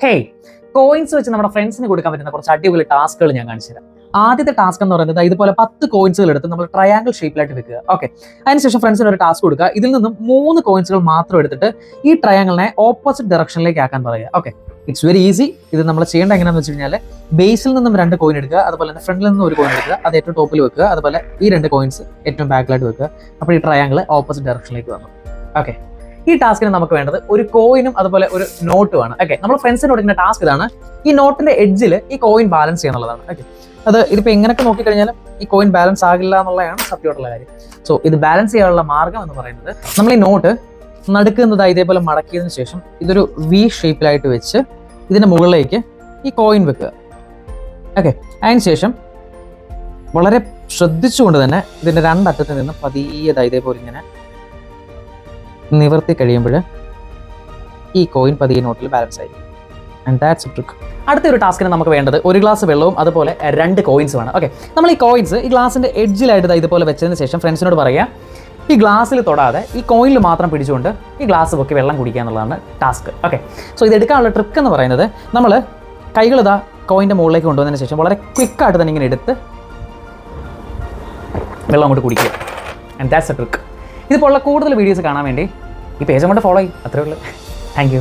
Hey, coins വെച്ച് നമ്മുടെ ഫ്രണ്ട്സിന് കൊടുക്കാൻ പറ്റുന്ന കുറച്ച് അടിപൊളി ടാസ്കുകൾ ഞാൻ കാണിച്ചു തരാം. ആദ്യത്തെ ടാസ്ക് എന്ന് പറയുന്നത് ഇതുപോലെ 10 കോയിൻസുകൾ എടുത്ത് നമ്മൾ ട്രയാങ്കിൾ ഷേപ്പിലായിട്ട് വെക്കുക. ഓക്കെ, അതിനുശേഷം ഫ്രണ്ട്സിന് ഒരു ടാസ്ക് കൊടുക്കുക. ഇതിൽ നിന്നും 3 കോയിൻസുകൾ മാത്രം എടുത്തിട്ട് ഈ ട്രയാങ്കിളിനെ ഓപ്പോസിറ്റ് ഡയറക്ഷനിലേക്ക് ആക്കാൻ പറയുക. Okay, it's very easy. ഇത് നമ്മൾ ചെയ്യേണ്ട എങ്ങനെയാണെന്ന് വെച്ച് കഴിഞ്ഞാൽ ബേസിൽ നിന്നും 2 കോയിൻ എടുക്കുക, അതുപോലെ തന്നെ ഫ്രണ്ടിൽ നിന്നും 1 കോയിൻ എടുക്കുക, അത് ഏറ്റവും ടോപ്പിൽ വെക്കുക, അതുപോലെ ഈ 2 കോയിൻസ് ഏറ്റവും ബാക്കിലായിട്ട് വെക്കുക. അപ്പോൾ ഈ ട്രയാങ്കിൾ ഓപ്പോസിറ്റ് ഡയറക്ഷനിലേക്ക് വന്നു. ഓക്കെ, ഈ ടാസ്കിന് നമുക്ക് വേണ്ടത് ഒരു കോയിനും അതുപോലെ ഒരു നോട്ടുമാണ്. ഓക്കെ, നമ്മൾ ഫ്രണ്ട്സിന് കൊടുക്കുന്ന ടാസ്ക് ഇതാണ്. ഈ നോട്ടിന്റെ എഡ്ജിൽ ഈ കോയിൻ ബാലൻസ് ചെയ്യാന്നുള്ളതാണ്. ഓക്കെ, അത് ഇതിപ്പോൾ എങ്ങനെയൊക്കെ നോക്കിക്കഴിഞ്ഞാലും ഈ കോയിൻ ബാലൻസ് ആകില്ല എന്നുള്ളതാണ് സത്യമായിട്ടുള്ള കാര്യം. സോ ഇത് ബാലൻസ് ചെയ്യാനുള്ള മാർഗം എന്ന് പറയുന്നത് നമ്മൾ ഈ നോട്ട് നടുക്കുന്നതായി ഇതേപോലെ മടക്കിയതിനു ശേഷം ഇതൊരു വി ഷേപ്പിലായിട്ട് വെച്ച് ഇതിന്റെ മുകളിലേക്ക് ഈ കോയിൻ വെക്കുക. ഓക്കെ, അതിനുശേഷം വളരെ ശ്രദ്ധിച്ചുകൊണ്ട് തന്നെ ഇതിന്റെ 2 അറ്റത്ത് നിന്ന് പതിയെ ഇതേപോലെ ഇങ്ങനെ നിവർത്തി കഴിയുമ്പോൾ ഈ കോയിൻ പതിയെ നോട്ടിൽ ബാലൻസ് ആയി. And that's A trick. അടുത്തൊരു ടാസ്കിന് നമുക്ക് വേണ്ടത് 1 ഗ്ലാസ് വെള്ളവും അതുപോലെ 2 കോയിൻസുമാണ്. ഓക്കെ, നമ്മൾ ഈ കോയിൻസ് ഈ ഗ്ലാസിന്റെ എഡ്ജിലായിട്ട് ഇതുപോലെ വെച്ചതിന് ശേഷം ഫ്രണ്ട്സിനോട് പറയുക, ഈ ഗ്ലാസ്സിൽ തൊടാതെ ഈ കോയിനിൽ മാത്രം പിടിച്ചുകൊണ്ട് ഈ ഗ്ലാസ് പൊക്കി വെള്ളം കുടിക്കുക എന്നുള്ളതാണ് ടാസ്ക്. ഓക്കെ, സോ ഇത് എടുക്കാനുള്ള ട്രിക്ക് എന്ന് പറയുന്നത് നമ്മൾ കൈകൾ കോയിൻ്റെ മുകളിലേക്ക് കൊണ്ടുവന്നതിന് ശേഷം വളരെ ക്വിക്കായിട്ട് തന്നെ ഇങ്ങനെ എടുത്ത് വെള്ളം അങ്ങോട്ട് കുടിക്കുക. And that's A trick. ഇതുപോലുള്ള കൂടുതൽ വീഡിയോസ് കാണാൻ വേണ്ടി ഈ പേജ് കൊണ്ട് ഫോളോ ചെയ്യും. അത്രേ ഉള്ളൂ. Thank you.